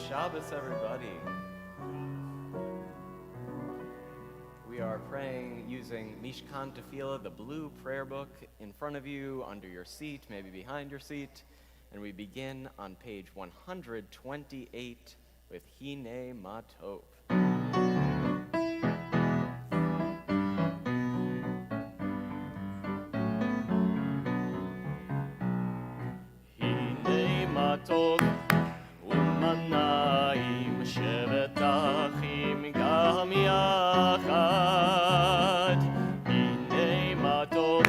Shabbos, everybody. We are praying using Mishkan Tefillah, the blue prayer book in front of you, under your seat, maybe behind your seat. And we begin on page 128 with Hine Ma Tov. Hine Ma Tov u'manayim shevet achim gam yachad. Hine Ma Tov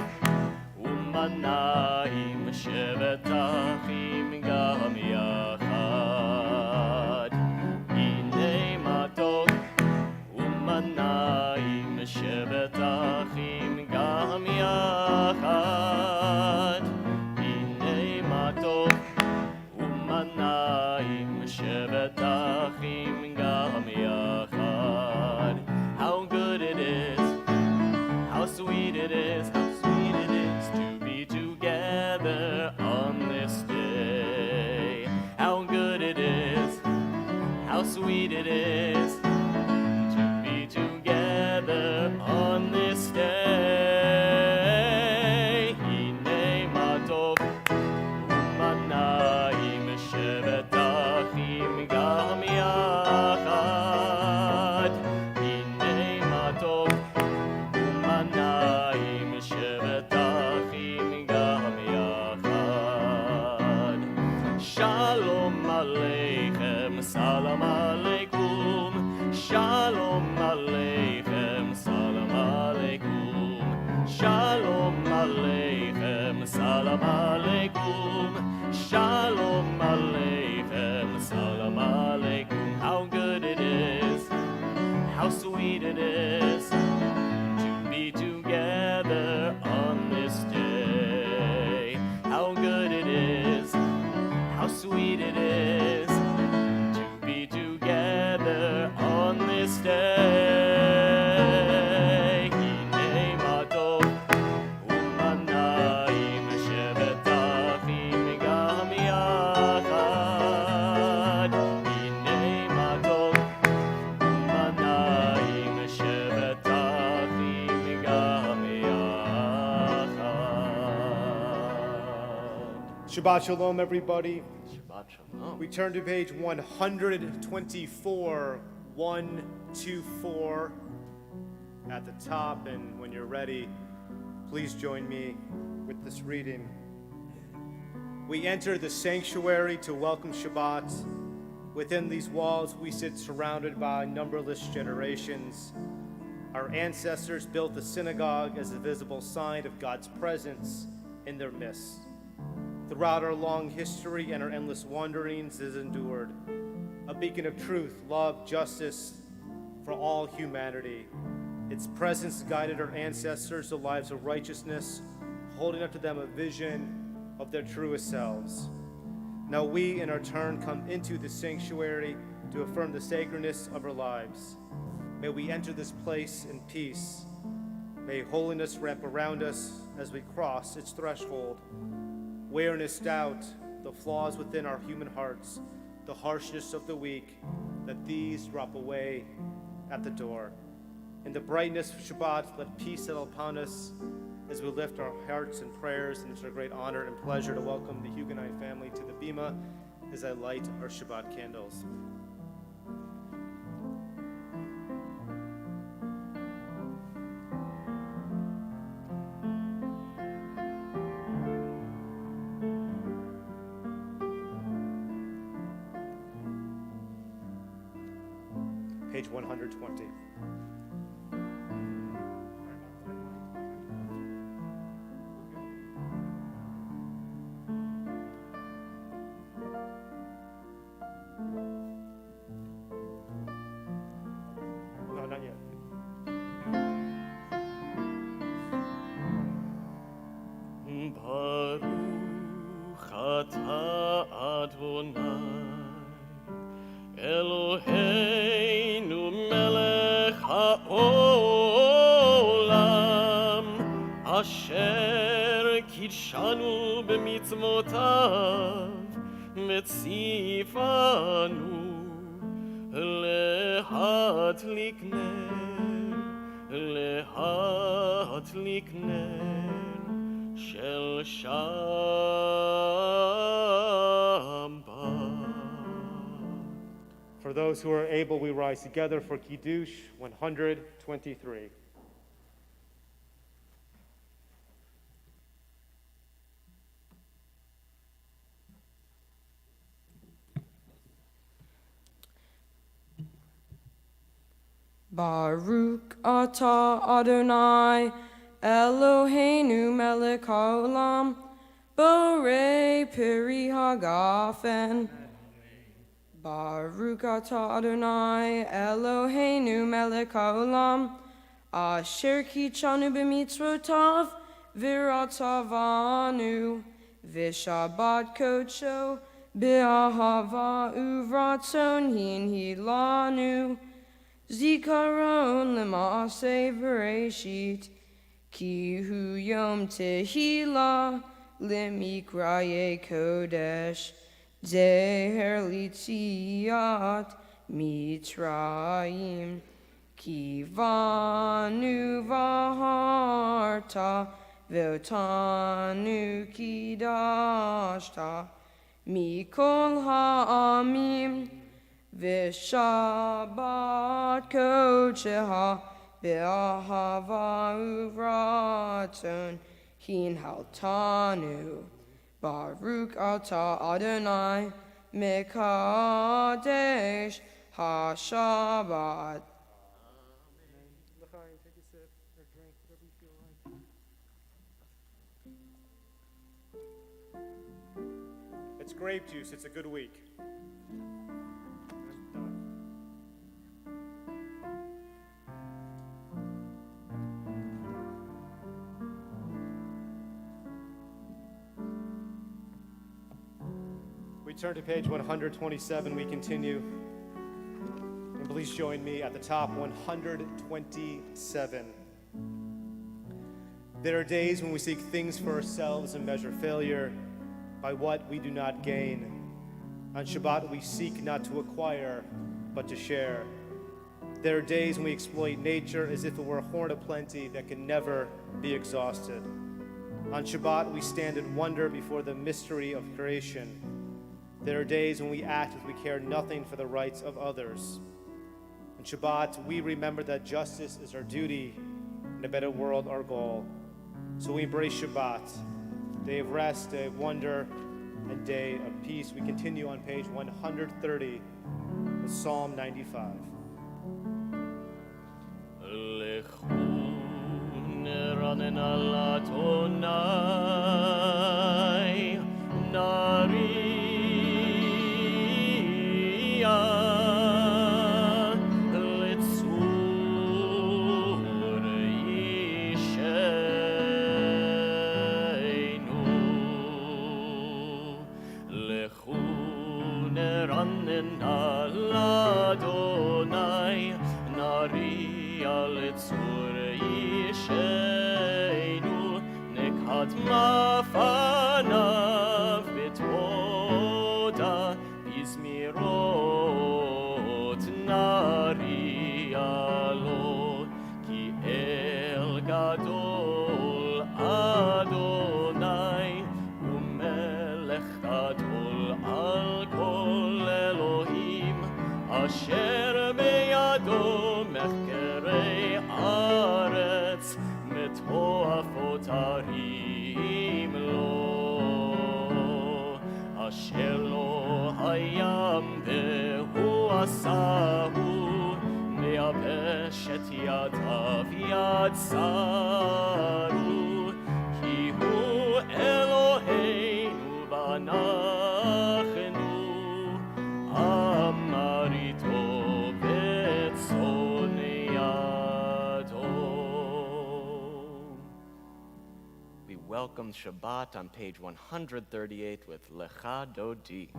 u'manayim shevet achim gam yachad. Hine Ma Tov u'manayim shevet achim gam yachad. Hine Ma Tov u'manayim shevet achim gam yachad. How good it is, how sweet it is, how sweet it is to be together on this day. How good it is, how sweet it is to be together on this day. Hine Ma Tov u'manayim shevet achim gam yachad. Hine Ma Tov u'manayim shevet achim gam yachad. Shalom aleichem, salam aleikum. Shalom aleichem, salam aleikum. Shalom aleichem, salam aleikum. Shalom aleichem, salam aleikum. How good it is, how sweet it is to be together on this day. How good it is, how sweet it is to be together on this day. Hine Ma Tov u'manayim shevet achim gam yachad. Hine Ma Tov u'manayim shevet achim gam yachad. Shabbat Shalom, everybody. Shabbat Shalom. We turn to page 124, 124 at the top, and when you're ready, please join me with this reading. We enter the sanctuary to welcome Shabbat. Within these walls, we sit surrounded by numberless generations. Our ancestors built the synagogue as a visible sign of God's presence in their midst. Throughout our long history and our endless wanderings, it has endured a beacon of truth, love, justice for all humanity. Its presence guided our ancestors to lives of righteousness, holding up to them a vision of their truest selves. Now we, in our turn, come into the sanctuary to affirm the sacredness of our lives. May we enter this place in peace. May holiness wrap around us as we cross its threshold. Weariness, doubt, the flaws within our human hearts, the harshness of the weak, let these drop away at the door. In the brightness of Shabbat, let peace settle upon us as we lift our hearts and prayers. And it's a great honor and pleasure to welcome the Huguenot family to the Bima as I light our Shabbat candles. Page 120. No, not yet. Baruch atah Adonai Eloheinu melech haolam asher kidshanu b'mitzvotav metzifanu להדליק נר של שבת. For those who are able, we rise together for Kiddush 123. Baruch atah Adonai Eloheinu melech haolam borei peri hagafen. Baruch atah Adonai Eloheinu melech haolam asher kichanu b'mitzvotav v'ratzavanu v'shabbat kodsho b'ahava uvratzon hinhilanu Zikaron l'maaseh bereshit, ki hu yom tehila l'mikraye kodesh, zeher litziat mitzrayim, ki vanu vaharta ve'otanu kidashta mikol ha'amim. V'shabbat kodsheha be'ahava uvratzon hinhaltanu. Baruch atah Adonai mekadesh hashabbat. It's grape juice. It's a good week. We turn to page 127. We continue. And please join me at the top, 127. There are days when we seek things for ourselves and measure failure by what we do not gain. On Shabbat, we seek not to acquire, but to share. There are days when we exploit nature as if it were a horn of plenty that can never be exhausted. On Shabbat, we stand in wonder before the mystery of creation. There are days when we act as we care nothing for the rights of others. On Shabbat, we remember that justice is our duty and a better world our goal. So we embrace Shabbat, day of rest, day of wonder, and day of peace. We continue on page 130 with Psalm 95. Neranen al Adonai, Naria, Litzur Yisheinu, Lechu neranen al Adonai, Naria, Litzur Yisheinu, Nekhat mafanav b'toda, Bizmirot Naria lo, Ki el gadol Adonai, Umelech gadol al kol Elohim, Asher beyado mechkerei aretz, metoafot harim lo, Asher lo hayam vehu asahu, meyabesh et yadav yatsaru, ki hu Eloheinu banachnu, amarito betzon yado. We welcome Shabbat on page 138 with Lecha Dodi.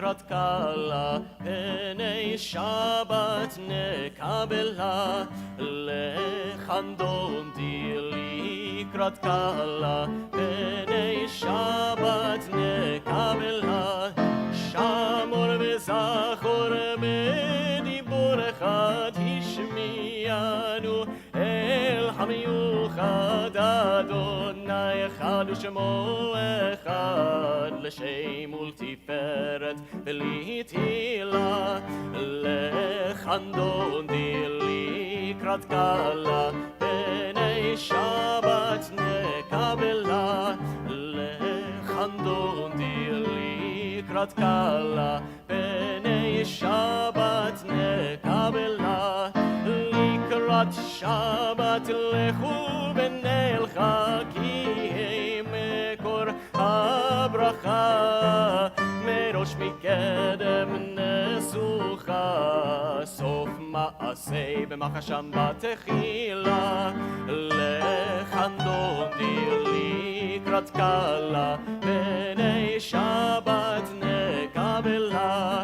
לקראת קלה, פני שבת נקבלה, לחנדונתי לקראת קלה, פני שבת נקבלה, שמור וזכור בדיבור אחד השמיענו, אל המיוחד אדוני אחד ושמו אחד, לשם ולתפארת ולתהילה, לחנדונתי לקראת קלה, פני שבת נקבלה, לחנדונתי לקראת קלה, פני שבת נקבלה, לקראת שבת לכו ונלכה, כי היא מקור הברכה, מראש מקדם נסוכה, סוף מעשה במחשם בתחילה, לחנדונתי לקראת קלה, פני שבת נקבלה,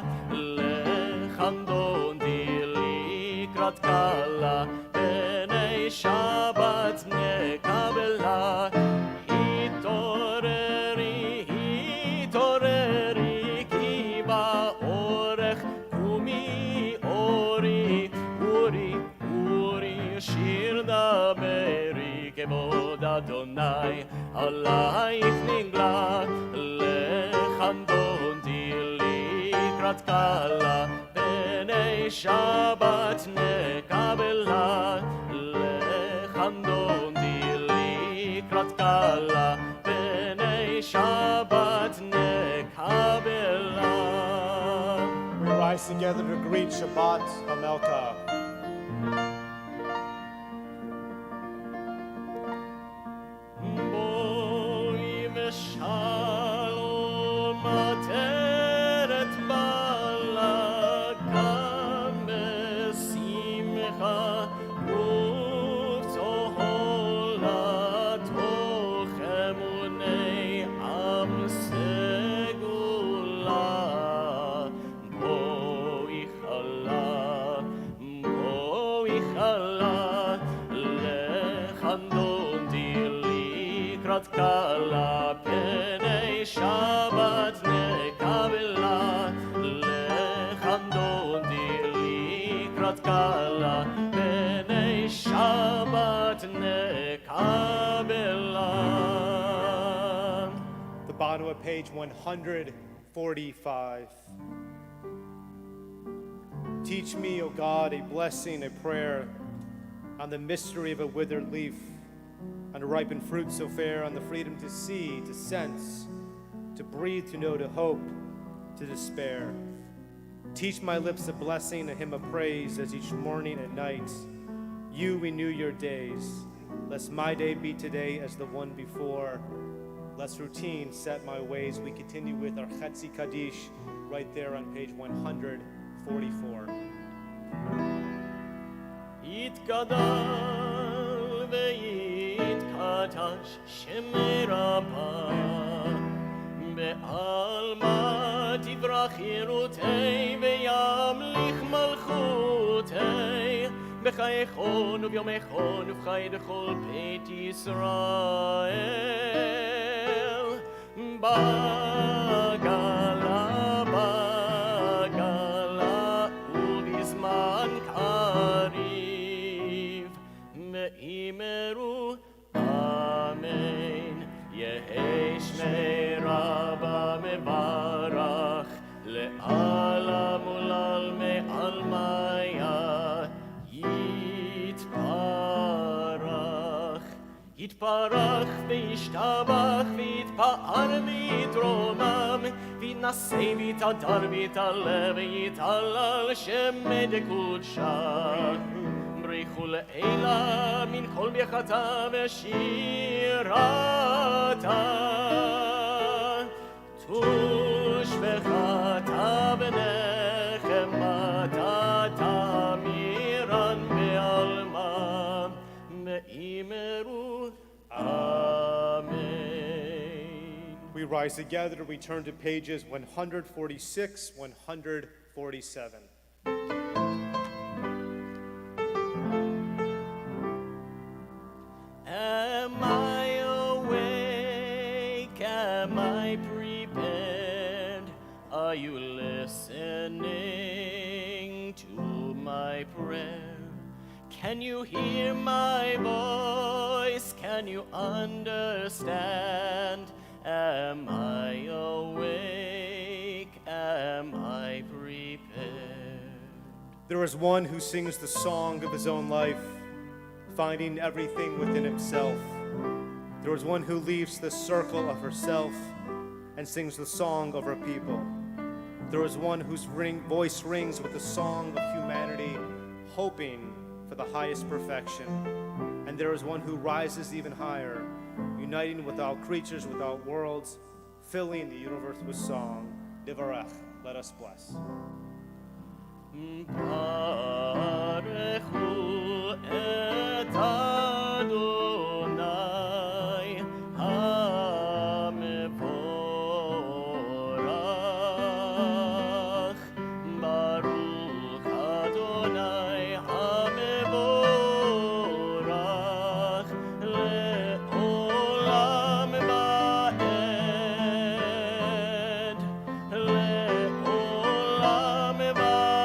לחנדונתי לקראת קלה, פני שבת נקבלה, התעוררי, התעוררי, כי באורך קומי אורי, אורי, אורי, שיר דברי, כבוד אדוני עלייך נגלה, לחנדונתי לקראת קלה, פני שבת נקבלה, לחנדונתי לקראת קלה, פני שבת נקבלה. We rise together to greet Shabbat Hamelka. בואי ושלום עטרת בעלה, כאן בשמחה ובצהלה, תוך אמוני עם סגולה. בואי חלה, בואי חלה, לחנדונתי לקראת קלה, פני שבת נקבלה, לחנדונתי לקראת קלה, פני שבת נקבלה. The bottom of page 145. Teach me, O God, a blessing, a prayer on the mystery of a withered leaf, on the ripened fruit so fair, on the freedom to see, to sense, to breathe, to know, to hope, to despair. Teach my lips a blessing, a hymn of praise, as each morning and night you renew your days. Lest my day be today as the one before. Lest routine set my ways. We continue with our Chetzi Kaddish right there on page 144. יתגדל ויתקדש שם רבה, בעלמא תברח חירותי וימליך מלכותי, בחייכון וביומכון ובחי בכל בית ישראל. בגלה, בגלה ובזמן קריב, ואמרו אמן. יהי שמי רבה מברך, לעלם ולעלמי עלמיה יתברך. יתברך וישתבח ויתפאר ויתרומם, ויתנשא ויתהדר ויתעלה ויתהלל שמי דקודשה. בריחו לעילה מן כל ברכתה ושירתה, תושבחתה ונחמתה תמירן בעלמה, ואמרו אמן. We we rise together to return to pages 146, 147. Am I awake? Am I prepared? Are you listening to my prayer? Can you hear my voice? Can you understand? Am I awake? Am I prepared? There is one who sings the song of his own life, finding everything within himself. There is one who leaves the circle of herself and sings the song of her people. There is one whose voice rings with the song of humanity, hoping for the highest perfection. And there is one who rises even higher, uniting with all creatures, with all worlds, filling the universe with song. Divarech, let us bless. Baruchu et Adonai HaMevorach. Baruch Adonai HaMevorach le'olam va'ed. Le'olam va'ed.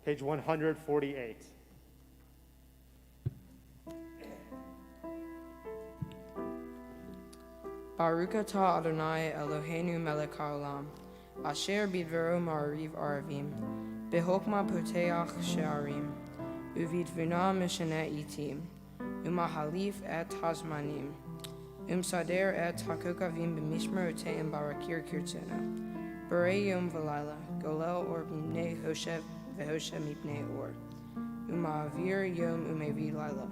Page 148. Baruch atah Adonai Eloheinu melech haolam, asher bidvero ma'ariv aravim, behokma poteach she'arim, uvidvuna mishaneh itim, umahalif et hazmanim, umsader et hakokavim b'mishmeroteim barakir kirtzena, berei yom v'layla, golel or b'mnei hoshev v'hoshev mipnei or, uma'avir yom umevi layla,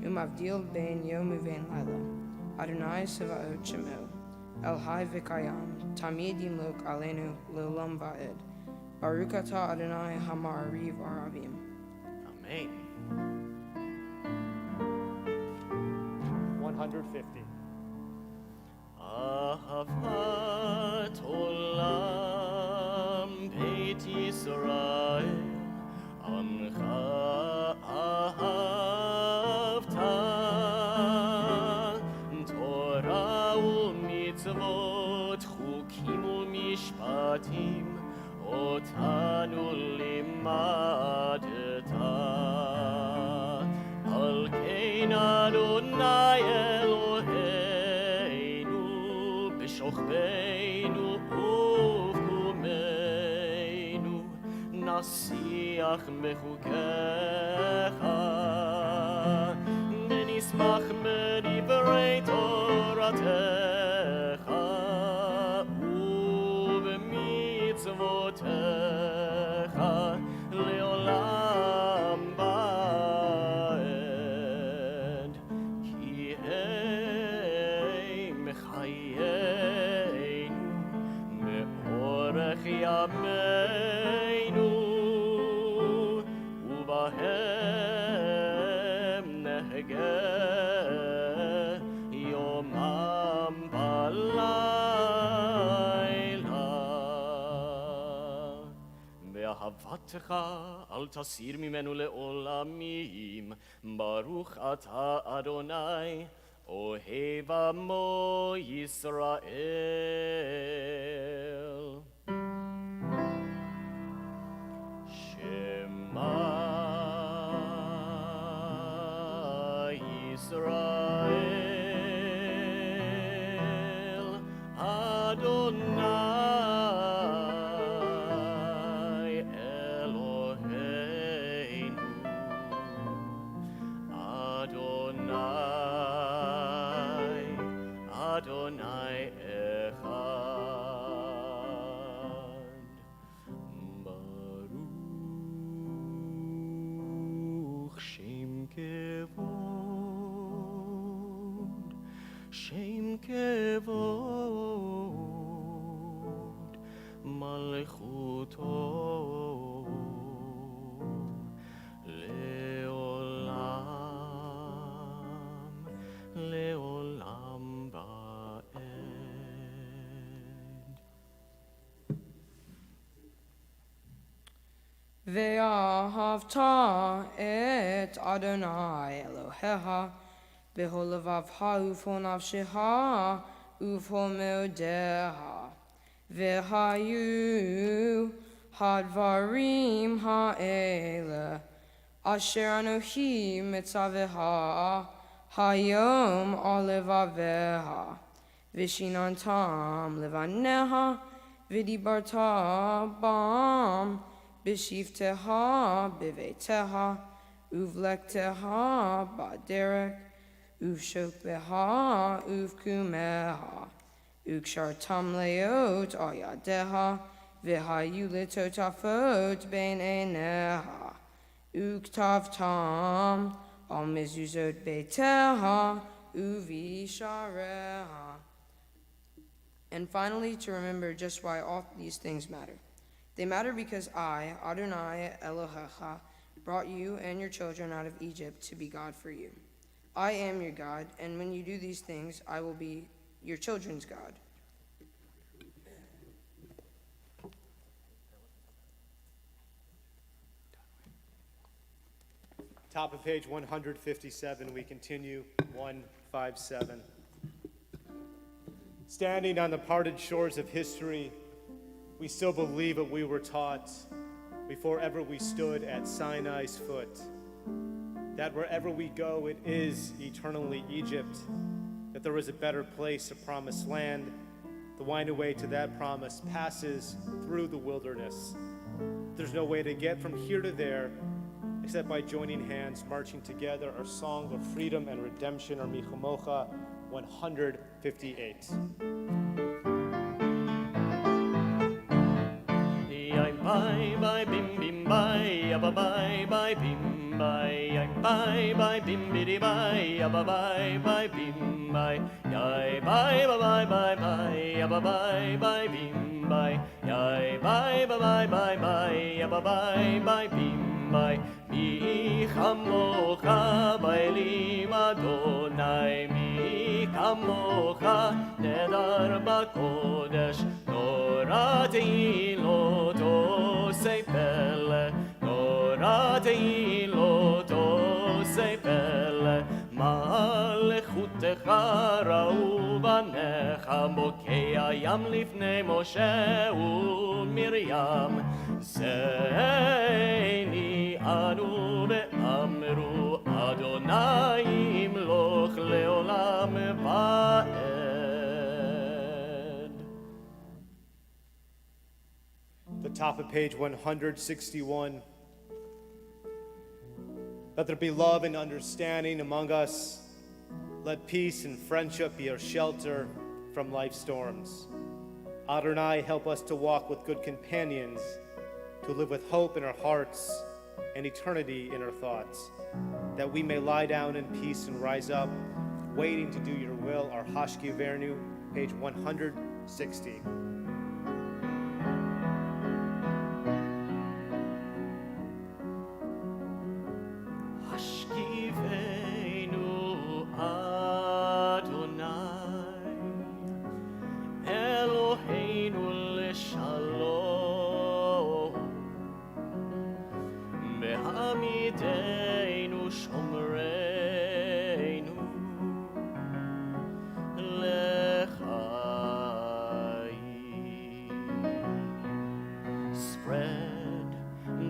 umavdil ben yom uvein layla, Adonai Sevaot Shemo, El Hai V'Kayam, Tamid Yimlok Aleinu L'Olam Va'ed, Baruch Atah Adonai HaMa'ariv Aravim. Amen. 150. Ahavat Olam Beit Yisrael, Ancha Ahavta. Mitzvot, chukim u'mishpatim, otanu limadeta. Al kein Adonai Eloheinu, b'shochbeinu uvkumeinu, nasiach mechukecha, v'nismach medivrei Toratecha. Leolam va'ed, ki ei mechayeinu, me'orech yameinu, ubahem nehegeh yomam balayla. Ve'ahavatcha al tasir mimenu le'olamim, Baruch atah Adonai, Ohev amo Yisrael. Shema Yisrael, Adonai Eloheinu, Adonai שם כבוד מלכותו לעולם, לעולם ועד. ואהבת את אדוני אלוהיך בכל לבבך ובכל נפשך ובכל מאודך. והיו הדברים האלה אשר אנוכי מצווך היום על לבביך, ושיננתם לבניך, ודיברת בם בשבתך בביתך, ובלכתך בדרך, ובשוכבך ובקומך, וקשרתם להיות על ידיך, והיו לטוטפות בין עיניך, וכתבתם על מזוזות ביתך ובשעריך. And finally, to remember just why all these things matter. They matter because I, Adonai Elohecha, brought you and your children out of Egypt to be God for you. I am your God, and when you do these things, I will be your children's God. Top of page 157, we continue 157. Standing on the parted shores of history, we still believe what we were taught before ever we stood at Sinai's foot, that wherever we go, it is eternally Egypt, that there is a better place, a promised land. The winding way to that promise passes through the wilderness. There's no way to get from here to there except by joining hands, marching together, our song of freedom and redemption, our Michomocha 158. Bye bye bim bim bye, abba bye bye bim bye, bye bye bim biddy bye, abba bye bye bim bye, bye bye bye bye bye, abba bye bye bim bye, bye bye bye bye bye, abba bye bye bim bye. Mi chamocha ba'elim Adonai, mi chamocha nedar b'kodesh, Torah teilot osei pele, Torah teilot osei pele, Malechutecha ra'u banecha, Mokei hayam lifnei Moshe u'Miriam, Zeini anu ve'amru Adonai imloch le'olam va'ed. The top of page 161. Let there be love and understanding among us. Let peace and friendship be our shelter from life's storms. Adonai, help us to walk with good companions, to live with hope in our hearts and eternity in our thoughts, that we may lie down in peace and rise up, waiting to do your will. Our Hashki Vernu, page 160. Hashkivenu Adonai, Eloheinu leshalom, Behamideinu shomreinu lechayim. Spread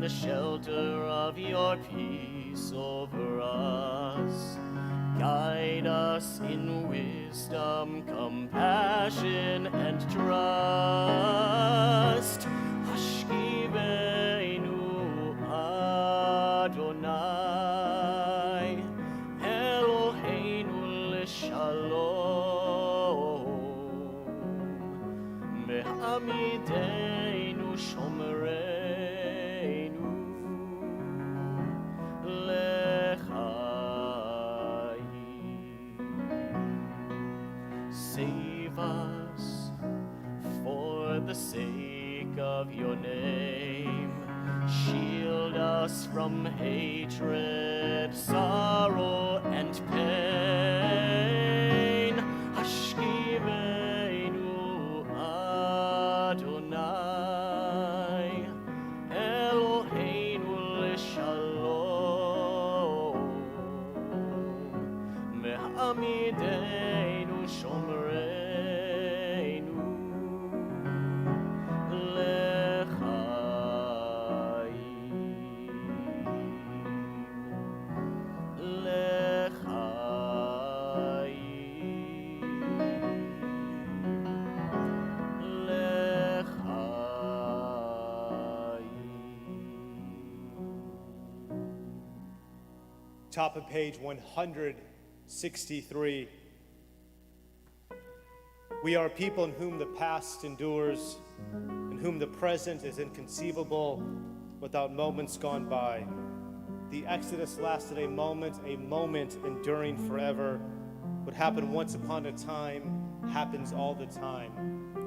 the shelter of your peace over us. Guide us in wisdom, compassion, and trust. Hashkivenu Adonai, Eloheinu leshalom, Behamideinu shomreinu lechayim. Save us for the sake of your name. Shield us from hatred, sorrow, and pain. Hashkivenu Adonai, Eloheinu l'shalom, ve'amidenu shomreinu Top of page 163. We are a people in whom the past endures, in whom the present is inconceivable without moments gone by. The Exodus lasted a moment enduring forever. What happened once upon a time happens all the time.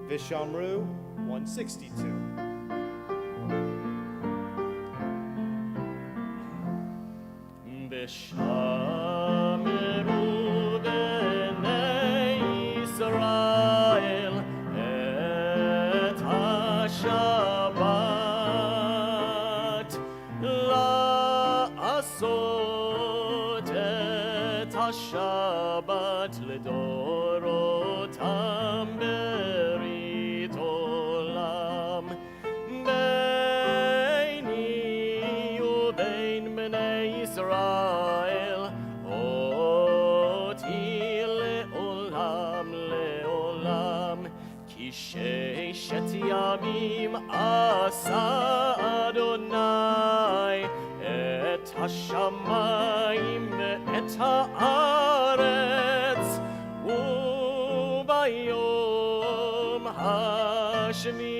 Vishamru 162. V'shameru b'nei Yisrael et ha-Shabbat la'asot et ha-Shabbat l'dorotam berit olam beini u'bein b'nei Yisrael oti le'olam le'olam ki sheishet yamim asa Adonai et hashamayim ve'et haaretz u'bayom hashmi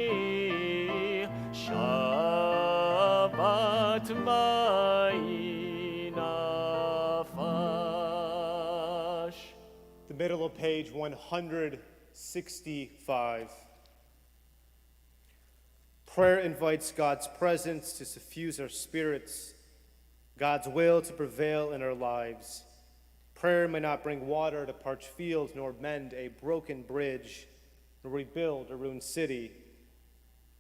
Shabbat ma'inafash. The middle of page 165. Prayer invites God's presence to suffuse our spirits, God's will to prevail in our lives. Prayer may not bring water to parched fields, nor mend a broken bridge, nor rebuild a ruined city.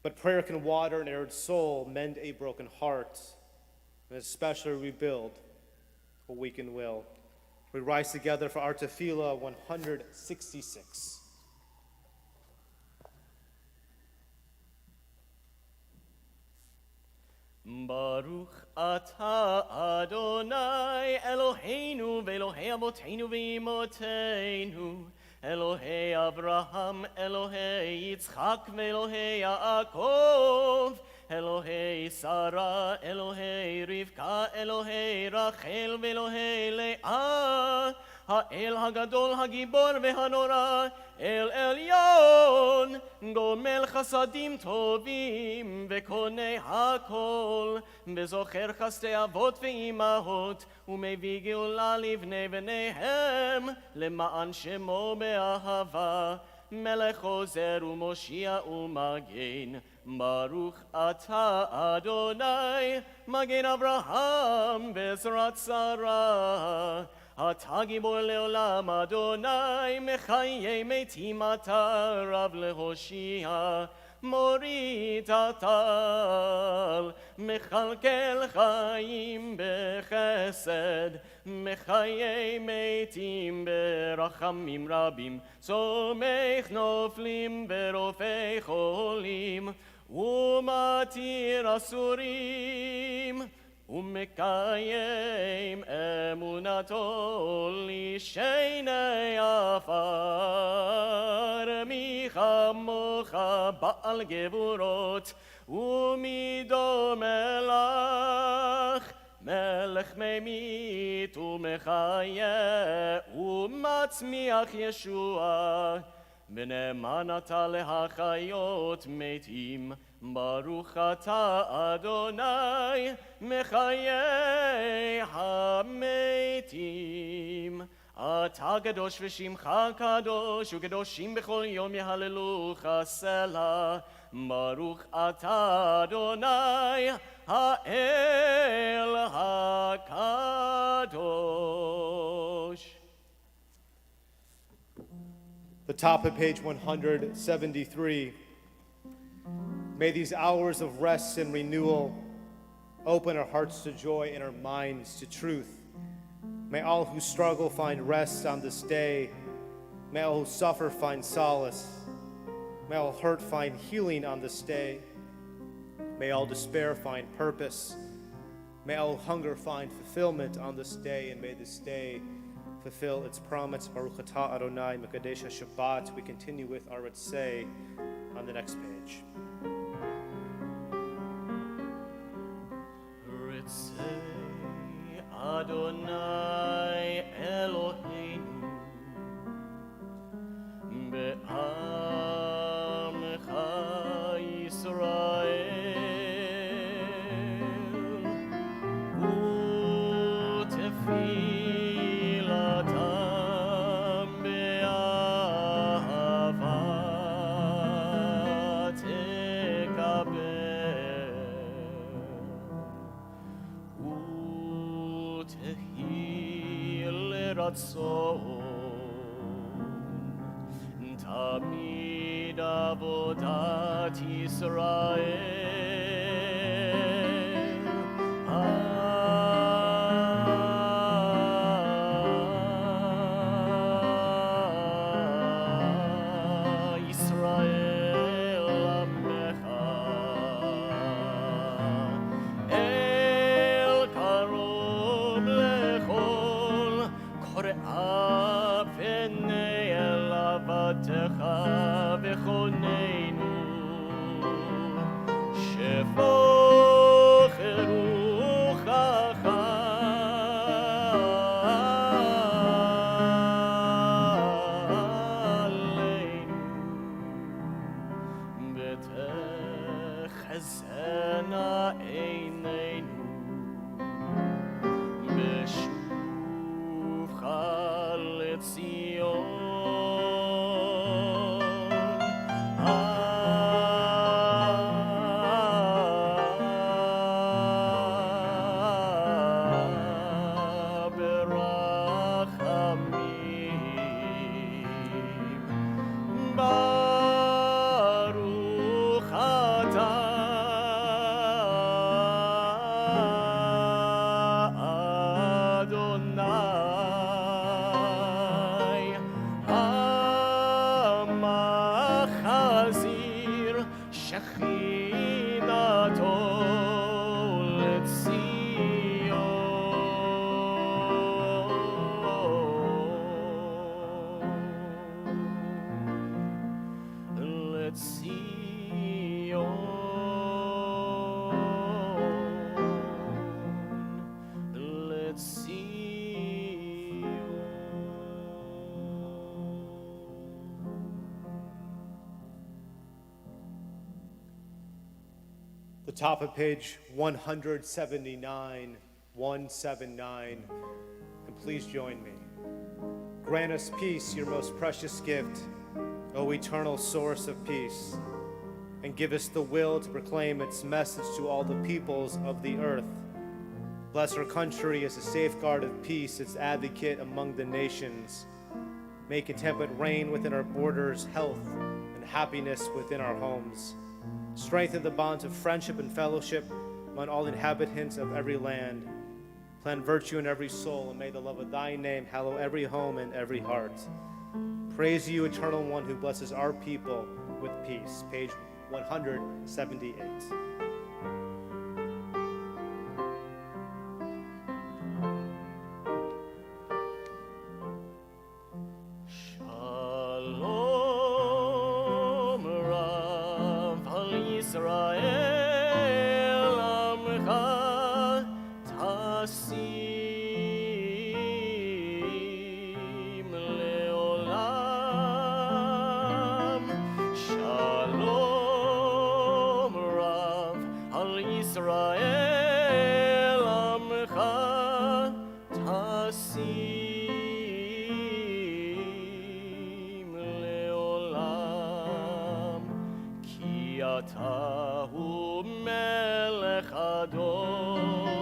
But prayer can water an arid soul, mend a broken heart, and especially rebuild a weakened will. We rise together for our tefillah 166. Baruch atah Adonai Eloheinu v'Elohei Avoteinu v'Imotenu, Elohei Abraham, Elohei Yitzchak v'Elohei Yaakov, Elohei Sarah, Elohei Rivka, Elohei Rachel v'Elohei Leah, Ha'el Hagadol Hagibor v'Hanora, El Elyon, Gomel Chasadim Tovim v'Konei Hakol, V'Zocher Chastei Avot v'Imahot, U'Mevii Geula Livnei B'neihem, Lema'an Shemo Be'ahava, Melech Ozer u'Moshia u'Magen, Baruch atah Adonai, Magen Avraham v'Ezrat Sarah, אתה גיבור לעולם אדוני, מחיי מתים אתה רב להושיע, מוריד הטל, מכלכל חיים בחסד, מחיי מתים ברחמים רבים, צומח נופלים ורופא חולים, ומתיר אסורים, ומקיים אמונתו לשני עפר, מי כמוך בעל גבורות ומידו מלך, מלך ממית ומחיה ומצמיח ישועה, ונאמן אתה להחיות מתים. ברוך אתה אדוני מחיי המתים, אתה קדוש ושמך קדוש, וקדושים בכל יום יהללוך סלה. ברוך אתה אדוני האל הקדוש. The top of page 173. May these hours of rest and renewal open our hearts to joy and our minds to truth. May all who struggle find rest on this day. May all who suffer find solace. May all hurt find healing on this day. May all despair find purpose. May all hunger find fulfillment on this day, and may this day fulfill its promise. Baruch atah Adonai Mekadesh HaShabbat. We continue with our Ritzei on the next page. Ritzei Adonai Eloheinu be'amcha Yisrael u'tefilatam be'ahava tekabel u'tehi l'ratzon tamid avodat Yisrael. Yisrael Amecha El Karov Lechol Korea Pnei El Avatecha V'choneinu Shefocheru ותחזינה עינינו בשובך לציון. ברחמים ברוך אתה אדוני המחזיר שכינתו The top of page 179, 179, and please join me. Grant us peace, your most precious gift, O eternal source of peace, and give us the will to proclaim its message to all the peoples of the earth. Bless our country as a safeguard of peace, its advocate among the nations. Make contentment reign within our borders, health and happiness within our homes. Strengthen the bonds of friendship and fellowship among all inhabitants of every land. Plant virtue in every soul, and may the love of thy name hallow every home and every heart. Praise you, eternal one, who blesses our people with peace. Page 178. Shalom Rav al Yisrael Amcha Tasim Leolam. Shalom Rav al Yisrael Amcha Tasim אתה הוא מלך אדון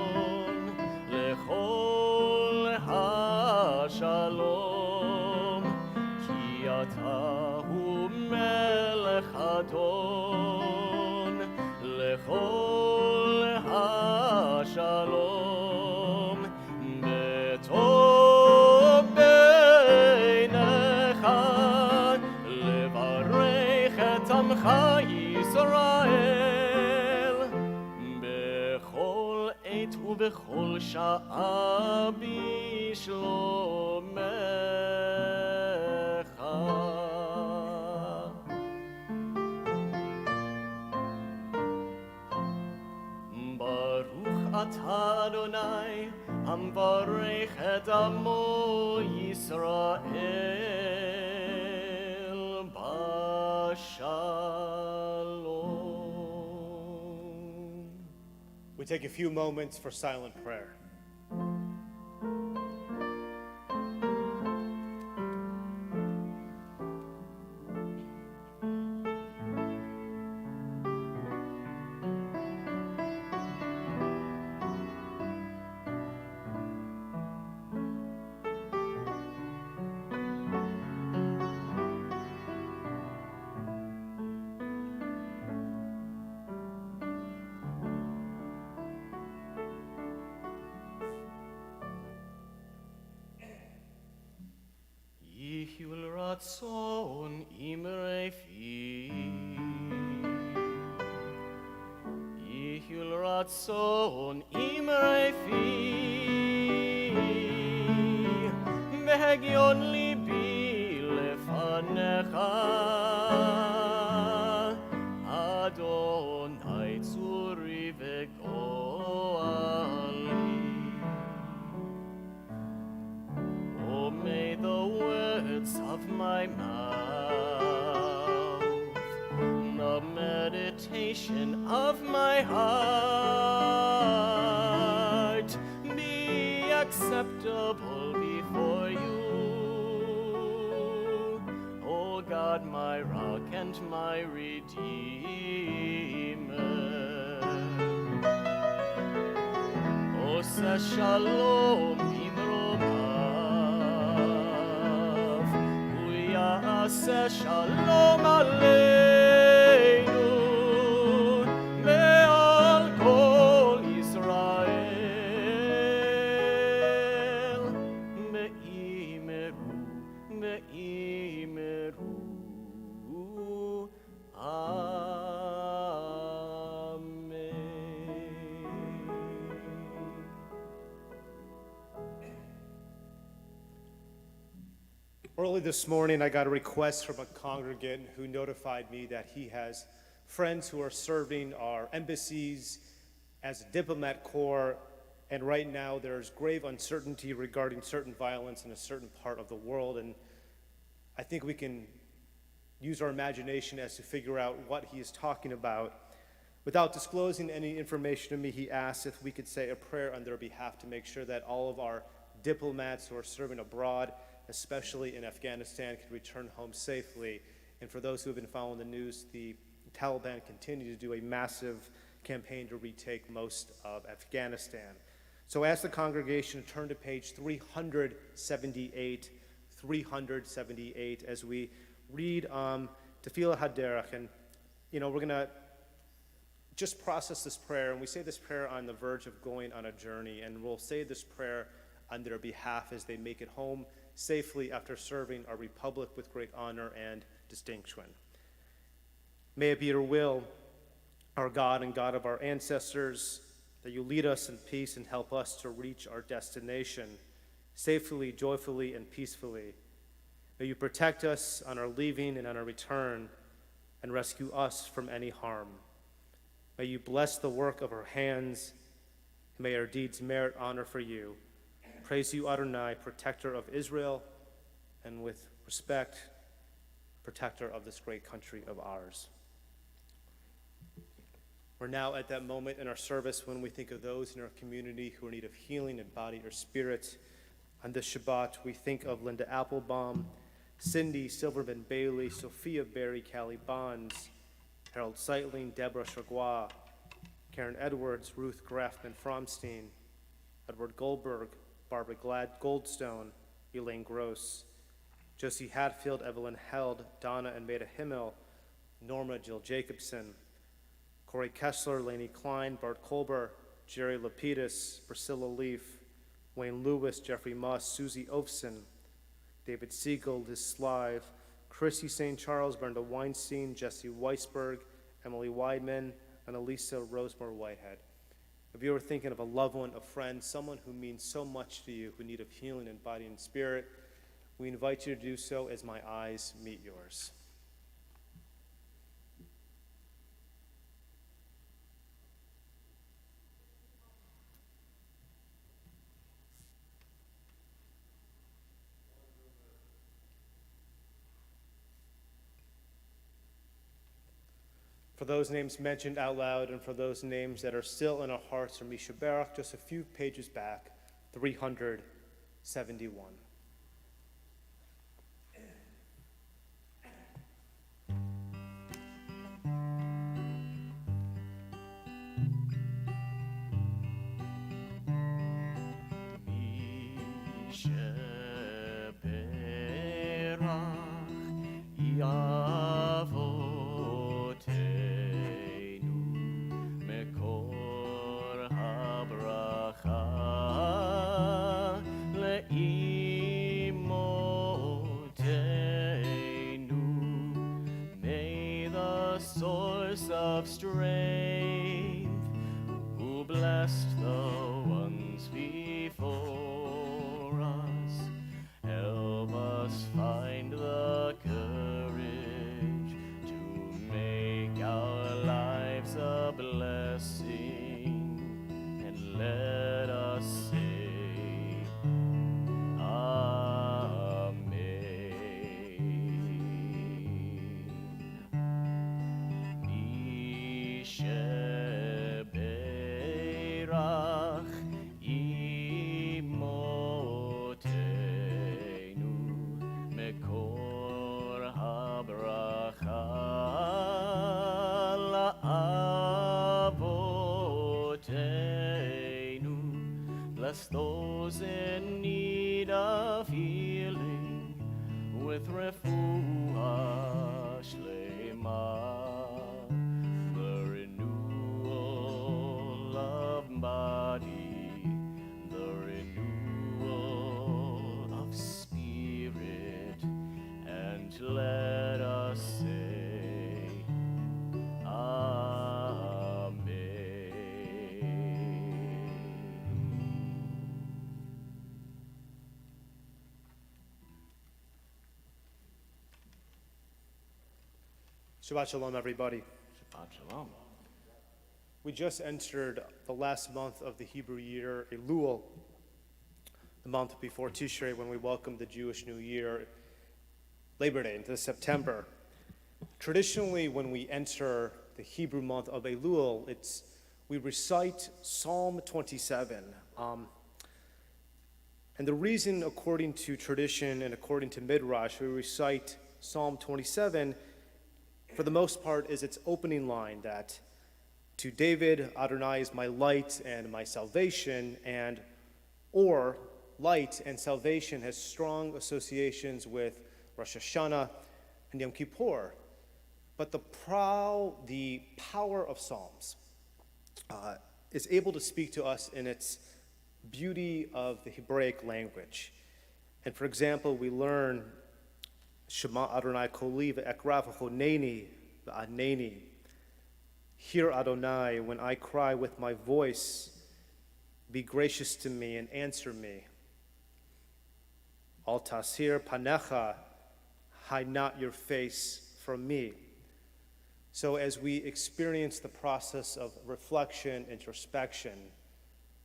לכל השלום, כי אתה הוא מלך אדון לכל השלום, בטוב בעיניך לברך את עמך ישראל, בכל עת ובכל שעה בשלומך. ברוך אתה אדוני המברך את עמו ישראל בשלום. We take a few moments for silent prayer. יהיו רצון אמרי פי, יהיו רצון אמרי פי, והגיון ליבי לפניך, אדוני צורי וגואלי. Oh, may the words of my mouth, the meditation of my heart be acceptable before you, O God, my rock and my redeemer. Ose shalom bimromav, uyase shalom aleinu, me'al kol Yisrael, me'imeru, me'imeru. Early this morning, I got a request from a congregant who notified me that he has friends who are serving our embassies as a diplomat corps, and right now there's grave uncertainty regarding certain violence in a certain part of the world, and I think we can use our imagination as to figure out what he is talking about. Without disclosing any information to me, he asked if we could say a prayer on their behalf to make sure that all of our diplomats who are serving abroad, especially in Afghanistan, can return home safely. And for those who have been following the news, the Taliban continue to do a massive campaign to retake most of Afghanistan. So I ask the congregation to turn to page 378 as we read Tefillah Haderech. And, we're going to just process this prayer, and we say this prayer on the verge of going on a journey, and we'll say this prayer on their behalf as they make it home safely after serving our republic with great honor and distinction. May it be your will, our God and God of our ancestors, that you lead us in peace and help us to reach our destination safely, joyfully, and peacefully. May you protect us on our leaving and on our return and rescue us from any harm. May you bless the work of our hands, and may our deeds merit honor for you. Praise you, Adonai, protector of Israel, and with respect, protector of this great country of ours. We're now at that moment in our service when we think of those in our community who are in need of healing in body or spirit. On this Shabbat, we think of Linda Applebaum, Cindy Silverman Bailey, Sophia Berry, Callie Bonds, Harold Seitling, Deborah Chargois, Karen Edwards, Ruth Grafman Fromstein, Edward Goldberg, Barbara Goldstone, Elaine Gross, Josie Hatfield, Evelyn Held, Donna and Maida Himmel, Norma Jill Jacobson, Corey Kessler, Lainey Klein, Bart Kolber, Jerry Lapidus, Priscilla Leaf, Wayne Lewis, Jeffrey Muss, Susie Ofson, David Siegel, Liz Slive, Chrissy St. Charles, Brenda Weinstein, Jesse Weisberg, Emily Weidman, and Elisa Rosemore Whitehead. If you are thinking of a loved one, a friend, someone who means so much to you, who need of healing in body and spirit, we invite you to do so as my eyes meet yours. For those names mentioned out loud and for those names that are still in our hearts from Misha Barak, just a few pages back, 371. Of strength, who blessed the ones before us, help us find the courage to make our lives a blessing, and let us say, Amen. Sheberach imotenu mekor habracha la'avotenu. Bless those in need of healing with refuah shlema. Body, the renewal of spirit, and let us say, Amen. Shabbat Shalom, everybody. Shabbat Shalom. We just entered the last month of the Hebrew year, Elul, the month before Tishrei, when we welcome the Jewish New Year, Labor Day, into September. Traditionally, when we enter the Hebrew month of Elul, we recite Psalm 27. And the reason, according to tradition and according to Midrash, we recite Psalm 27, for the most part, is its opening line that, to David, Adonai is my light and my salvation, or light and salvation has strong associations with Rosh Hashanah and Yom Kippur. But the power of Psalms is able to speak to us in its beauty of the Hebraic language. And for example, we learn Shema Adonai Koli ve'ekrav honeni ve'aneni. Hear, Adonai, when I cry with my voice, be gracious to me and answer me. Al tasir panecha, hide not your face from me. So as we experience the process of reflection, introspection,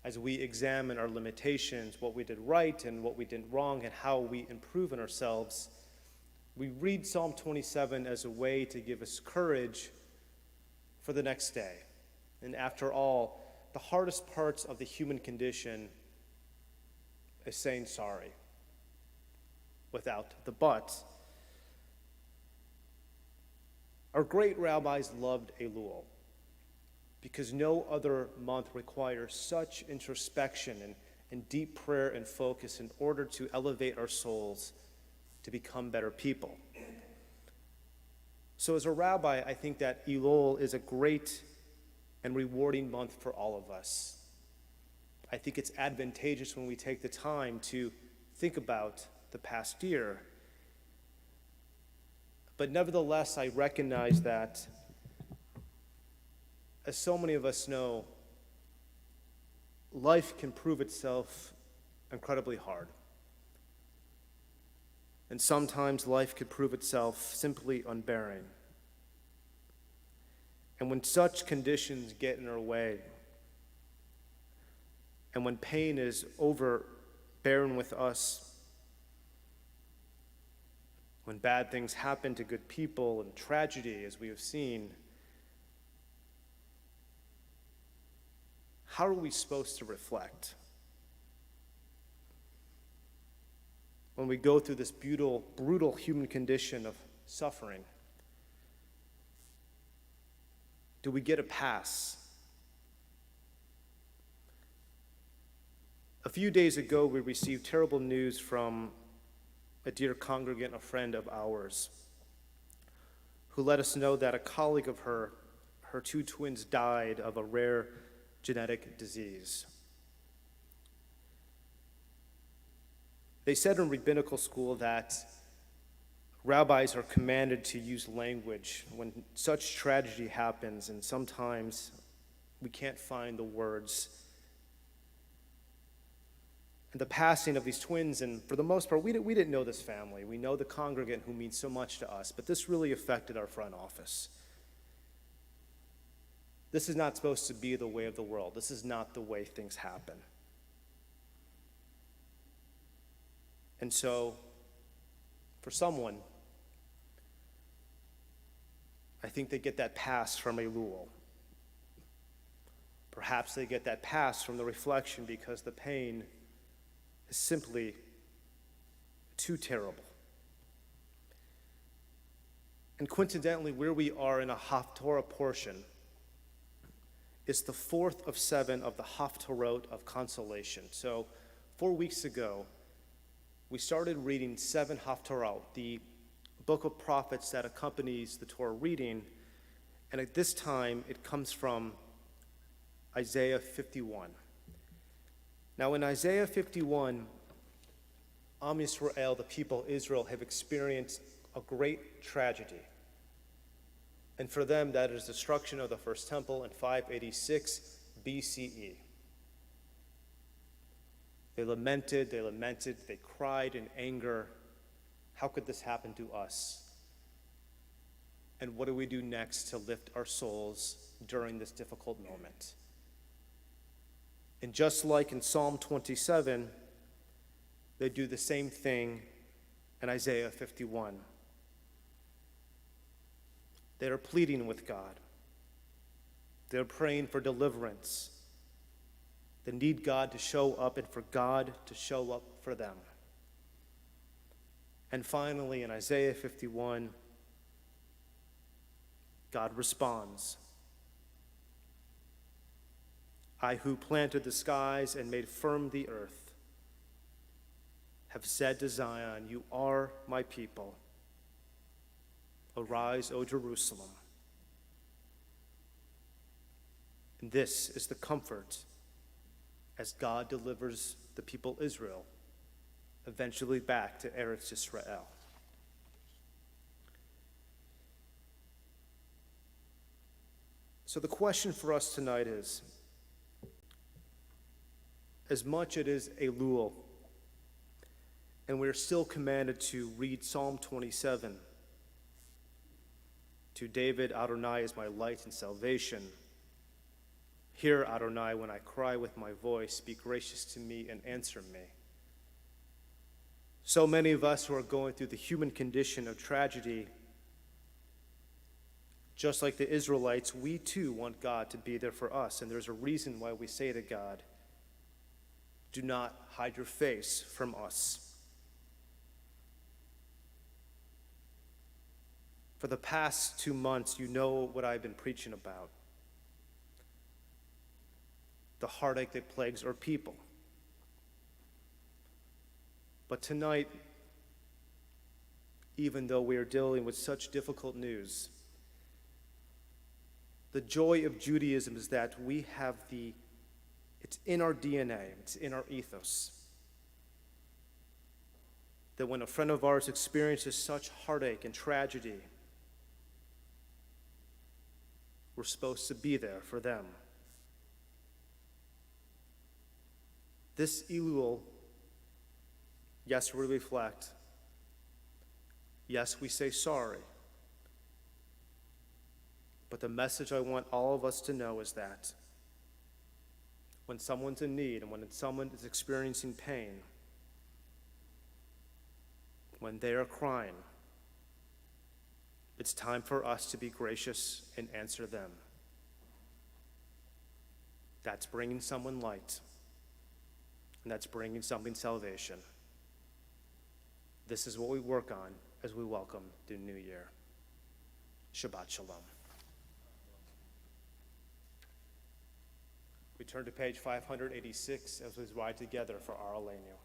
as we examine our limitations, what we did right and what we did wrong, and how we improve in ourselves, we read Psalm 27 as a way to give us courage for the next day. And after all, the hardest parts of the human condition is saying sorry without the but. Our great rabbis loved Elul because no other month requires such introspection and deep prayer and focus in order to elevate our souls to become better people. So as a rabbi, I think that Elul is a great and rewarding month for all of us. I think it's advantageous when we take the time to think about the past year. But nevertheless, I recognize that, as so many of us know, life can prove itself incredibly hard. And sometimes life could prove itself simply unbearing. And when such conditions get in our way, and when pain is overbearing with us, when bad things happen to good people and tragedy, as we have seen, how are we supposed to reflect? When we go through this brutal human condition of suffering, do we get a pass? A few days ago, we received terrible news from a dear congregant, a friend of ours, who let us know that a colleague of her two twins died of a rare genetic disease. They said in rabbinical school that rabbis are commanded to use language when such tragedy happens, and sometimes we can't find the words. And the passing of these twins, and for the most part, we didn't know this family. We know the congregant who means so much to us, but this really affected our front office. This is not supposed to be the way of the world. This is not the way things happen. And so, for someone, I think they get that pass from Elul. Perhaps they get that pass from the reflection because the pain is simply too terrible. And coincidentally, where we are in a Haftorah portion is the fourth of 7 of the Haftorot of consolation. So 4 weeks ago, we started reading 7 Haftorot, the book of prophets that accompanies the Torah reading, and at this time it comes from Isaiah 51. Now in Isaiah 51, Am Yisrael, the people of Israel, have experienced a great tragedy. And for them, that is destruction of the first temple in 586 BCE. They lamented, they cried in anger. How could this happen to us? And what do we do next to lift our souls during this difficult moment? And just like in Psalm 27, they do the same thing in Isaiah 51. They are pleading with God. They're praying for deliverance. They need God to show up and for God to show up for them. And finally, in Isaiah 51, God responds. I who planted the skies and made firm the earth have said to Zion, you are my people. Arise, O Jerusalem. And this is the comfort as God delivers the people Israel eventually back to Eretz Israel. So the question for us tonight is, as much it is Elul, and we're still commanded to read Psalm 27, to David, Adonai is my light and salvation. Hear, Adonai, when I cry with my voice, be gracious to me and answer me. So many of us who are going through the human condition of tragedy, just like the Israelites, we too want God to be there for us. And there's a reason why we say to God, do not hide your face from us. For the past 2 months, you know what I've been preaching about. The heartache that plagues our people. But tonight, even though we are dealing with such difficult news, the joy of Judaism is that we have it's in our DNA, it's in our ethos, that when a friend of ours experiences such heartache and tragedy, we're supposed to be there for them. This Elul, yes, we reflect. Yes, we say sorry. But the message I want all of us to know is that when someone's in need and when someone is experiencing pain, when they are crying, it's time for us to be gracious and answer them. That's bringing someone light, and that's bringing something salvation. This is what we work on as we welcome the new year. Shabbat Shalom. We turn to page 586 as we ride together for our Aleinu.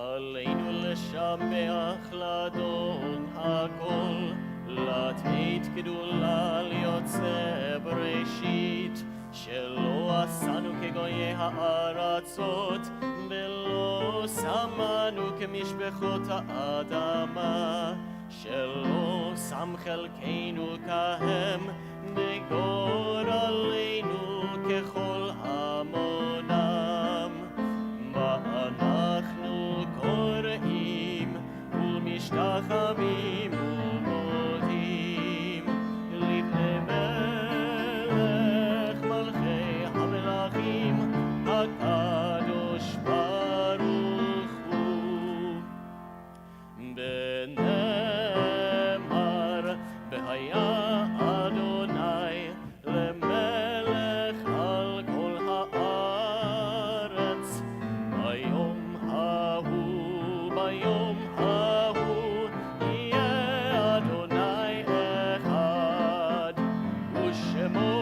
עלינו לשבח לאדון הכל, לתת גדולה ליוצא בראשית, שלא עשנו כגויי הארצות, ולא שמנו כמשפחות האדמה, שלא שם חלקנו כהם, בגורלנו ככל המונם. ואנחנו קוראים ומשתחווים ומודים לפני מלך מלכי המלכים הקדוש ברוך הוא. ונאמר והיה אדוני למלך על כל הארץ. ביום ההוא יהיה אדוני אחד, ושמו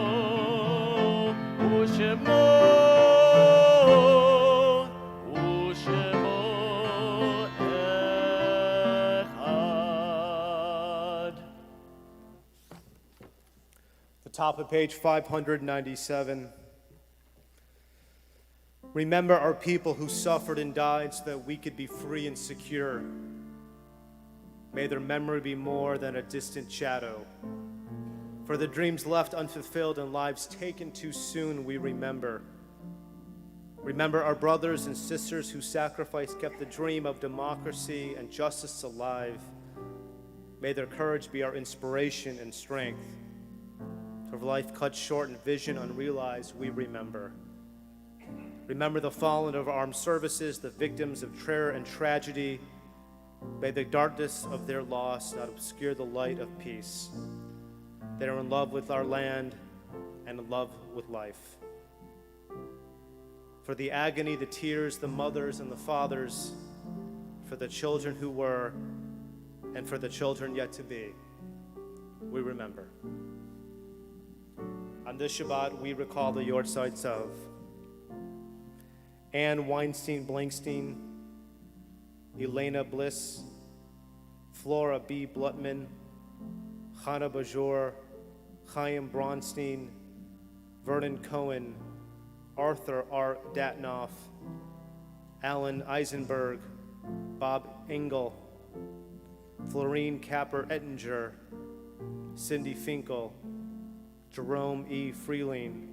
אחד. The top of page 597. Remember our people who suffered and died so that we could be free and secure. May their memory be more than a distant shadow. For the dreams left unfulfilled and lives taken too soon, we remember. Remember our brothers and sisters whose sacrifice kept the dream of democracy and justice alive. May their courage be our inspiration and strength. For life cut short and vision unrealized, we remember. Remember the fallen of armed services, the victims of terror and tragedy. May the darkness of their loss not obscure the light of peace. They are in love with our land and in love with life. For the agony, the tears, the mothers and the fathers, for the children who were, and for the children yet to be, we remember. On this Shabbat, we recall the yortzites of Anne Weinstein Blankstein, Elena Bliss, Flora B. Blutman, Chana Bajor, Chaim Bronstein, Vernon Cohen, Arthur R. Datnoff, Alan Eisenberg, Bob Engel, Florine Capper Ettinger, Cindy Finkel, Jerome E. Freeling,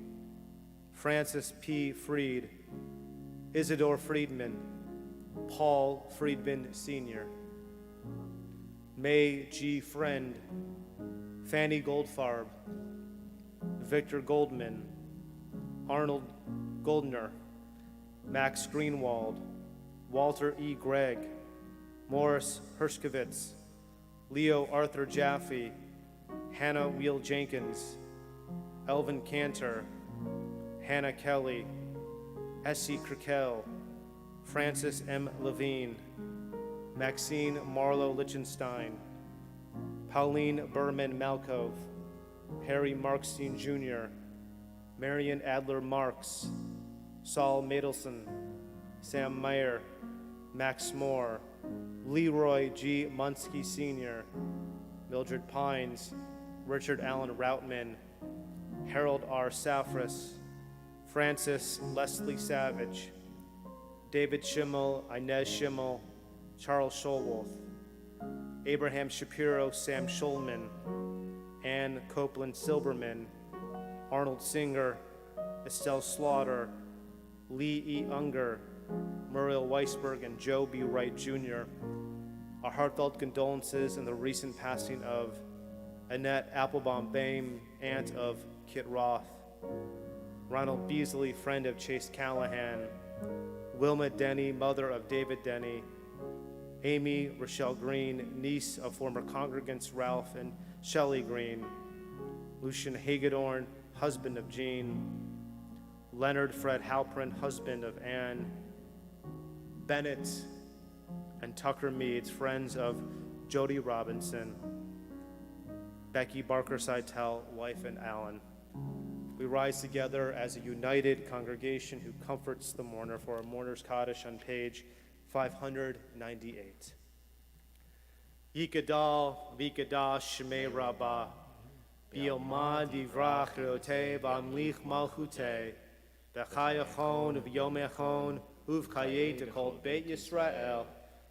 Francis P. Freed, Isidore Friedman, Paul Friedman Sr., May G. Friend, Fanny Goldfarb, Victor Goldman, Arnold Goldner, Max Greenwald, Walter E. Gregg, Morris Hershkovitz, Leo Arthur Jaffe, Hannah Wheel Jenkins, Elvin Cantor, Hannah Kelly, Essie Krikel, Francis M. Levine, Maxine Marlowe Lichtenstein, Pauline Berman Malkov, Harry Markstein Jr., Marion Adler Marks, Saul Madelson, Sam Meyer, Max Moore, Leroy G. Munsky Sr., Mildred Pines, Richard Allen Routman, Harold R. Safras, Francis Leslie Savage, David Schimmel, Inez Schimmel, Charles Schulwolf, Abraham Shapiro, Sam Schulman, Ann Copeland Silberman, Arnold Singer, Estelle Slaughter, Lee E. Unger, Muriel Weisberg, and Joe B. Wright Jr. Our heartfelt condolences in the recent passing of Annette Applebaum Boehm, aunt of Kit Roth, Ronald Beasley, friend of Chase Callahan, Wilma Denny, mother of David Denny, Amy Rochelle Green, niece of former congregants Ralph and Shelley Green, Lucian Hagedorn, husband of Jean, Leonard Fred Halprin, husband of Anne, Bennett and Tucker Meads, friends of Jody Robinson, Becky Barker Seitel, wife and Alan. We rise together as a united congregation who comforts the mourner for our Mourner's Kaddish on page 598. Yikadal v'ikadash shmei rabbah, b'yomad divrach rotei v'amlich malchutei, v'chayachon v'yomechon uv'chayet kol Beit Yisrael,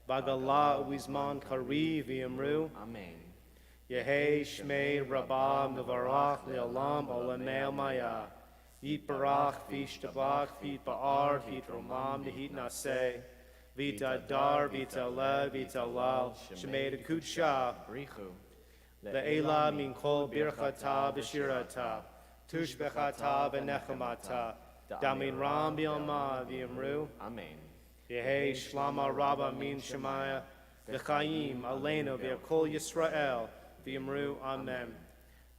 v'gala u'izman kari v'yamru. Amen. Yehei shmei rabbah mevarach le'olam olamei maya, yitbarach v'yishtabach v'yitba'ar v'yitromam v'yitnaseh, v'yitadar v'yitaleh v'yitalal shmei dekudsha Brichu. le'ela min kol birchata v'shirata tushbechata v'nechamata damin ram b'yoma v'yamru. Amen. Yehei shlama rabba min shemaya v'chaim aleinu v'yakol Yisrael v'yamru amen.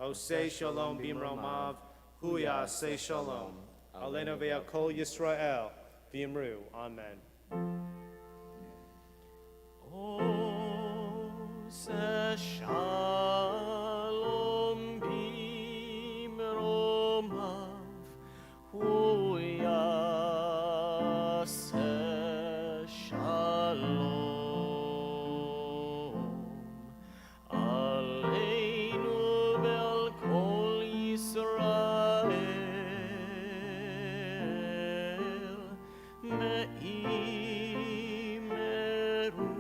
Osei shalom b'imromav huya say shalom aleinu v'yakol Yisrael v'yamru amen. Ose shalom b'imromav huya se shalom aleinu ve'al kol Yisrael me'imeru.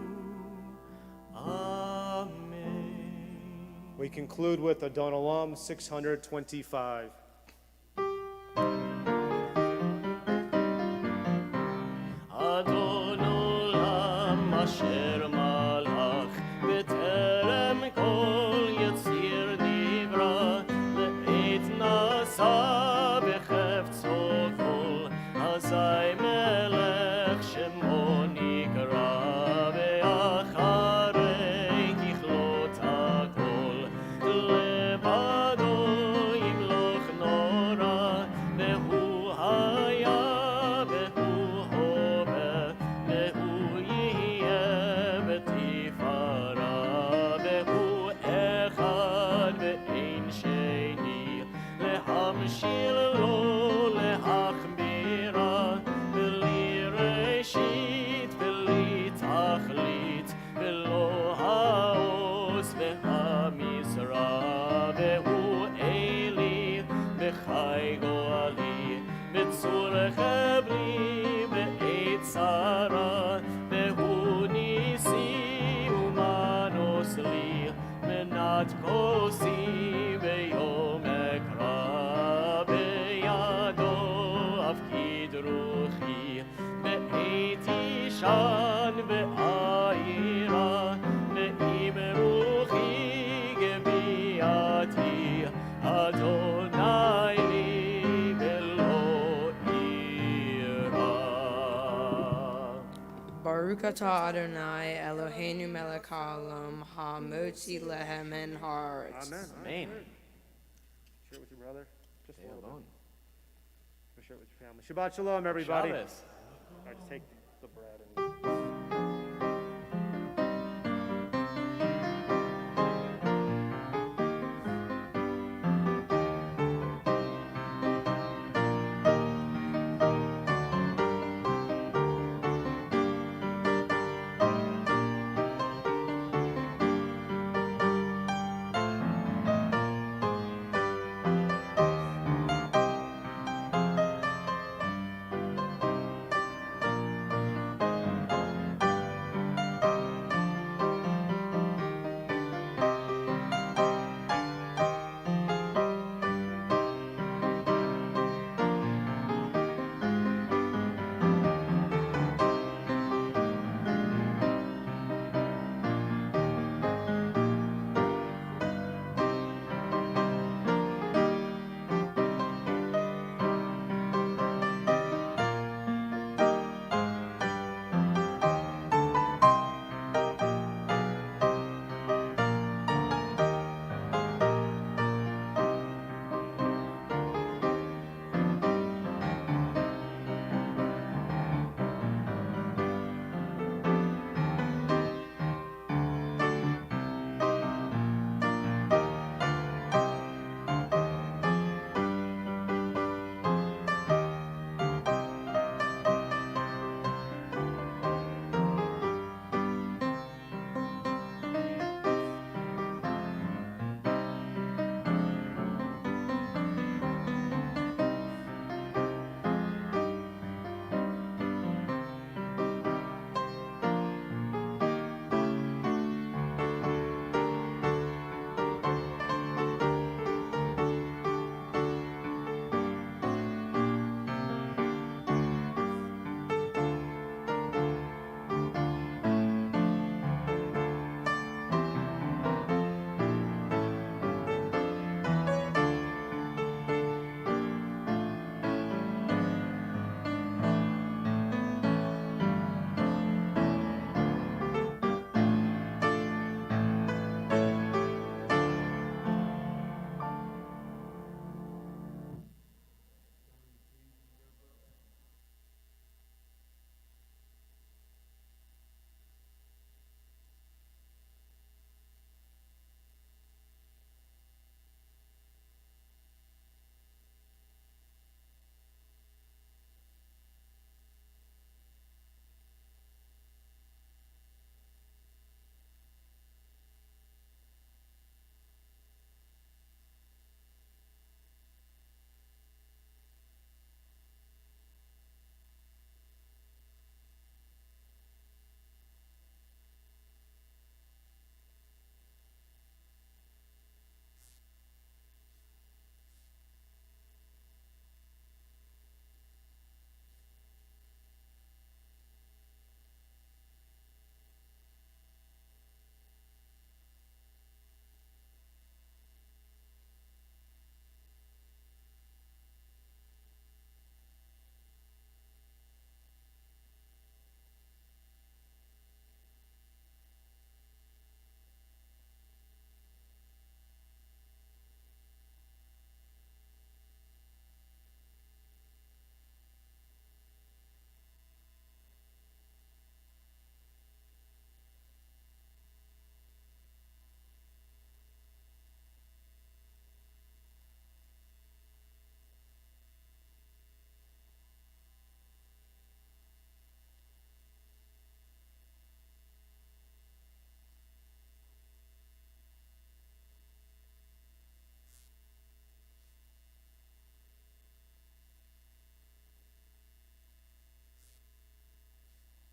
We conclude with Adon Olam 625. Adon Olam asher malach b'terem kol yetzir nivra le'et nasa b'chefetzo kol hazai melech shemo nikra ve'acharei kichlot hakol lebado yimloch nora ve'hu haya ve'hu hove ve'hu yihye b'tifara ve'hu echad ve'ein sheni lehamshil lo lehachmira v'li reshit v'li tachlit v'lo ha'oz ve'hamizra ve'hu eli v'chai go'ali v'tzur chabli ve'et tzara ve'hu nisi umanos li menat kosi ve'yom ekra be'yado afkid ruchi ve'et ishan ve'ayira ve'im ruchi gebiati Adonai li ve'lo ira. Baruch atah Adonai Eloheinu melech haolam ha'motzi lehem min haaretz. Amen. Amen. Share it with your brother. Just a Stay little alone. bit. Share it with your family. Shabbat shalom, everybody. Shabbos. All right, take the bread and